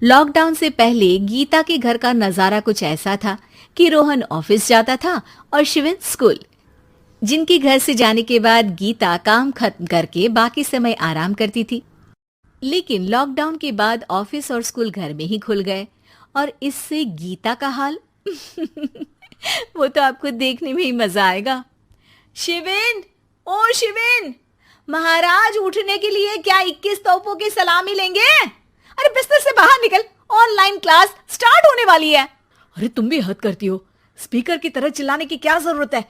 Lockdown से पहले गीता के घर का नजारा कुछ ऐसा था कि रोहन ऑफिस जाता था और शिविन स्कूल। जिनके घर से जाने के बाद गीता काम खत्म करके बाकी समय आराम करती थी। लेकिन लॉकडाउन के बाद ऑफिस और स्कूल घर में ही खुल गए और इससे गीता का हाल वो तो आपको देखने में ही मजा आएगा। शिविन, ओ शिविन, महाराज उठने के लिए क्या 21 तोपों की सलामी लेंगे? अरे बिस्तर से बाहर निकल, ऑनलाइन क्लास स्टार्ट होने वाली है। अरे तुम भी हद करती हो, स्पीकर की तरह चिल्लाने की क्या जरूरत है?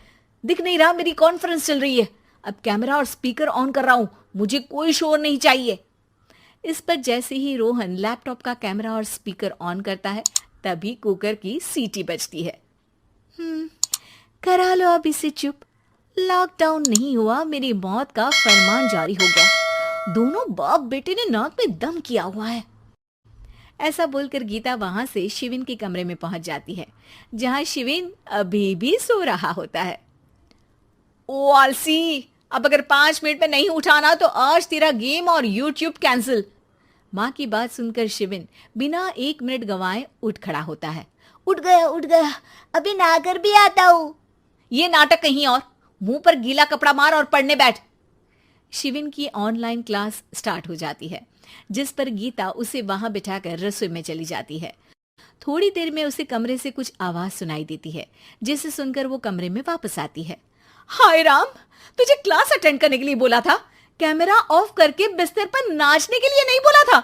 दिख नहीं रहा मेरी कॉन्फ्रेंस चल रही है। अब कैमरा और स्पीकर ऑन कर रहा हूं, मुझे कोई शोर नहीं चाहिए। इस पर जैसे ही रोहन लैपटॉप का कैमरा और स्पीकर ऑन करता है तभी कुकर की सीटी बजती है। करा लो अब इसे चुप। लॉकडाउन नहीं हुआ, मेरी मौत का फरमान जारी हो गया। दोनों बाप बेटे ने नाक में दम किया हुआ है। ऐसा बोलकर गीता वहां से शिविन के कमरे में पहुंच जाती है, जहां शिविन अभी भी सो रहा होता है। ओ आलसी, अब अगर 5 मिनट में नहीं उठाना तो आज तेरा गेम और यूट्यूब कैंसिल। माँ की बात सुनकर शिविन बिना 1 मिनट गंवाए उठ खड़ा होता है। उठ गया, अभी नहाकर भी आता हूँ। ये नाटक कहीं और, मुंह पर गीला कपड़ा मार और पढ़ने बैठ। शिविन की ऑनलाइन क्लास स्टार्ट हो जाती है, जिस पर गीता उसे वहां बिठाकर रसोई में चली जाती है। थोड़ी देर में उसे कमरे से कुछ आवाज सुनाई देती है, जिसे सुनकर वो कमरे में वापस आती है। हाय राम, तुझे क्लास अटेंड करने के लिए बोला था, कैमरा ऑफ करके बिस्तर पर नाचने के लिए नहीं बोला था।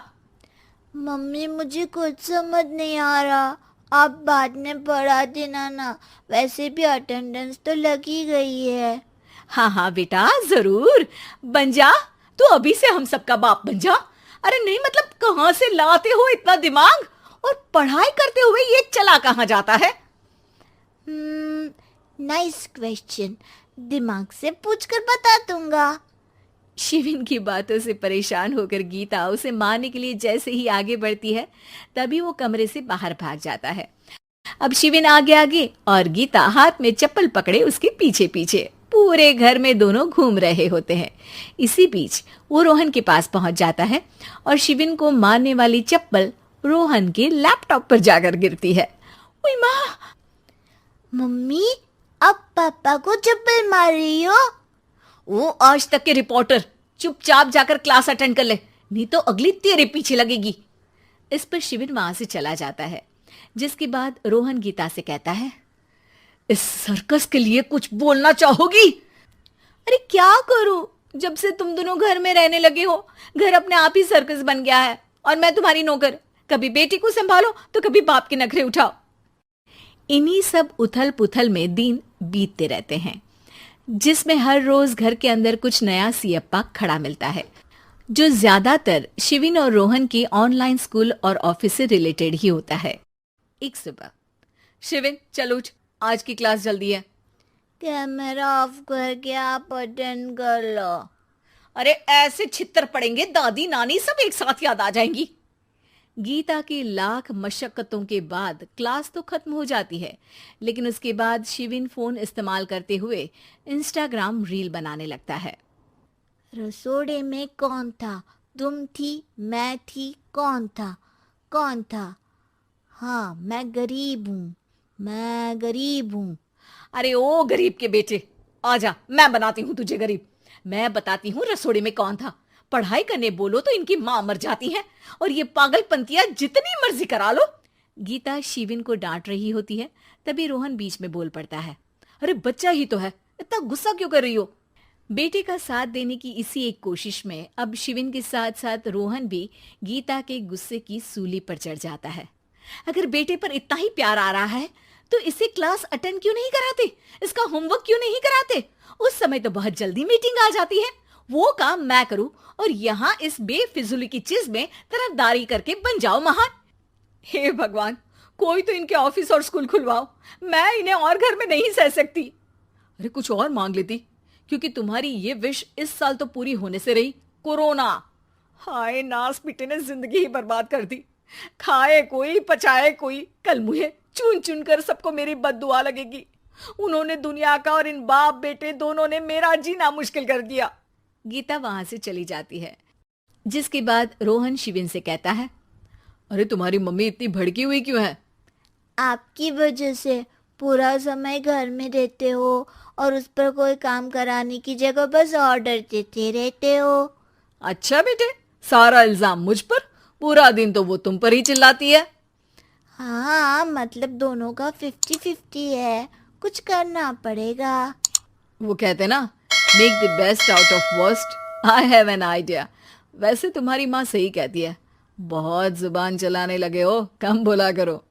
मम्मी मुझे कुछ समझ नहीं आ रहा, आप बाद में पढ़ा देना ना, वैसे भी अटेंडेंस तो लगी गई है। हाँ बेटा, जरूर बन जा, तू अभी से हम सबका बाप बन जा। अरे नहीं मतलब कहाँ से लाते हो इतना दिमाग, और पढ़ाई करते हुए ये चला कहाँ जाता है? नाइस क्वेश्चन, दिमाग से पूछकर बता दूंगा। शिविन की बातों से परेशान होकर गीता उसे मारने के लिए जैसे ही आगे बढ़ती है तभी वो कमरे से बाहर भाग जाता है। अब शिविन आगे आगे और गीता हाथ में चप्पल पकड़े उसके पीछे पीछे पूरे घर में दोनों घूम रहे होते हैं। इसी बीच वो रोहन के पास पहुंच जाता है और शिविन को मारने वाली चप्पल रोहन के लैपटॉप पर जाकर गिरती है। ओए माँ! मम्मी, अब पापा को चप्पल मार रही हो? वो आज तक के रिपोर्टर, चुपचाप जाकर क्लास अटेंड कर ले, नहीं तो अगली तेरे पीछे लगेगी। इस पर शिविन वहां से चला जाता है, जिसके बाद रोहन गीता से कहता है, इस सर्कस के लिए कुछ बोलना चाहोगी? अरे क्या करूं, जब से तुम दोनों घर में रहने लगे हो घर अपने आप ही सर्कस बन गया है और मैं तुम्हारी नौकर। कभी बेटी को संभालो तो कभी बाप के नखरे उठाओ। इन्हीं सब उथल पुथल में दिन बीतते रहते हैं, जिसमें हर रोज घर के अंदर कुछ नया सियप्पा खड़ा मिलता है, जो ज्यादातर शिविन और रोहन के ऑनलाइन स्कूल और ऑफिस से रिलेटेड ही होता है। एक सुबह, शिविन चल उठ, आज की क्लास जल्दी है। कैमरा ऑफ करके आप अटेंड कर लो। अरे ऐसे छित्तर पड़ेंगे, दादी नानी सब एक साथ याद आ जाएंगी। गीता की लाख मशक्कतों के बाद क्लास तो खत्म हो जाती है, लेकिन उसके बाद शिविन फोन इस्तेमाल करते हुए इंस्टाग्राम रील बनाने लगता है। रसोड़े में कौन था? तुम थी, मैं थी, कौन था? कौन था? हाँ, मैं गरीब हूँ। अरे ओ गरीब के बेटे, आजा, मैं बनाती हूँ तुझे गरीब। मैं बताती हूँ रसोड़े में कौन था। पढ़ाई करने बोलो तो इनकी माँ मर जाती है, और ये पागलपंतियां जितनी मर्जी करा लो। गीता शिविन को डांट रही होती है, तभी रोहन बीच में बोल पड़ता है। अरे बच्चा ही तो है, इतना गुस्सा क्यों कर रही हो? बेटे का साथ देने की इसी एक कोशिश में अब शिविन के साथ साथ रोहन भी गीता के गुस्से की सूली पर चढ़ जाता है। अगर बेटे पर इतना ही प्यार आ रहा है तो इसे क्लास अटेंड क्यों नहीं कराते, इसका होमवर्क क्यों नहीं कराते? उस समय तो बहुत जल्दी मीटिंग आ जाती है, वो काम मैं करूं और यहाँ इस बेफिजुली की चीज में तरफदारी करके बन जाओ महान। हे भगवान, कोई तो इनके ऑफिस और स्कूल खुलवाओ, मैं इन्हें और घर में नहीं सह सकती। अरे कुछ और मांग लेती, क्योंकि तुम्हारी ये विश इस साल तो पूरी होने से रही, कोरोना। हाय नास बेटे ने जिंदगी ही बर्बाद कर दी। खाए कोई पचाए कोई, कल मुझे चुन चुन कर सबको मेरी बद्दुआ लगेगी। उन्होंने दुनिया का और इन बाप बेटे दोनों ने मेरा जीना मुश्किल कर दिया। गीता वहां से चली जाती है। जिसके बाद रोहन शिविन से कहता है, अरे तुम्हारी मम्मी इतनी भड़की हुई क्यों है? आपकी वजह से पूरा समय घर में रहते हो और उस पर कोई काम कराने की जगह बस ऑर्डर देते रहते हो। अच्छा बेटे, सारा इल्जाम मुझ पर? पूरा दिन तो वो तुम पर ही चिल्लाती है। हाँ, मतलब दोनों का 50-50 है, कुछ करना पड़ेगा। वो कहते ना, make the best out of worst. I have an idea. वैसे तुम्हारी माँ सही कहती है, बहुत जुबान चलाने लगे हो, कम बोला करो।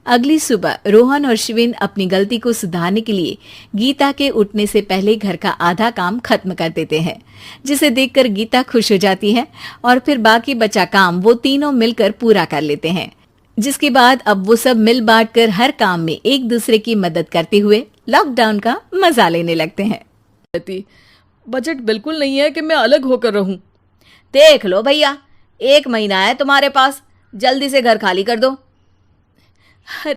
अगली सुबह रोहन और शिविन अपनी गलती को सुधारने के लिए गीता के उठने से पहले घर का आधा काम खत्म कर देते हैं, जिसे देखकर गीता खुश हो जाती है और फिर बाकी बचा काम वो तीनों मिलकर पूरा कर लेते हैं। जिसके बाद अब वो सब मिल बांट कर हर काम में एक दूसरे की मदद करते हुए लॉकडाउन का मजा लेने लगते हैं। बजट बिल्कुल नहीं है कि मैं अलग होकर रहूं। देख लो भैया, 1 महीना है तुम्हारे पास, जल्दी से घर खाली कर दो।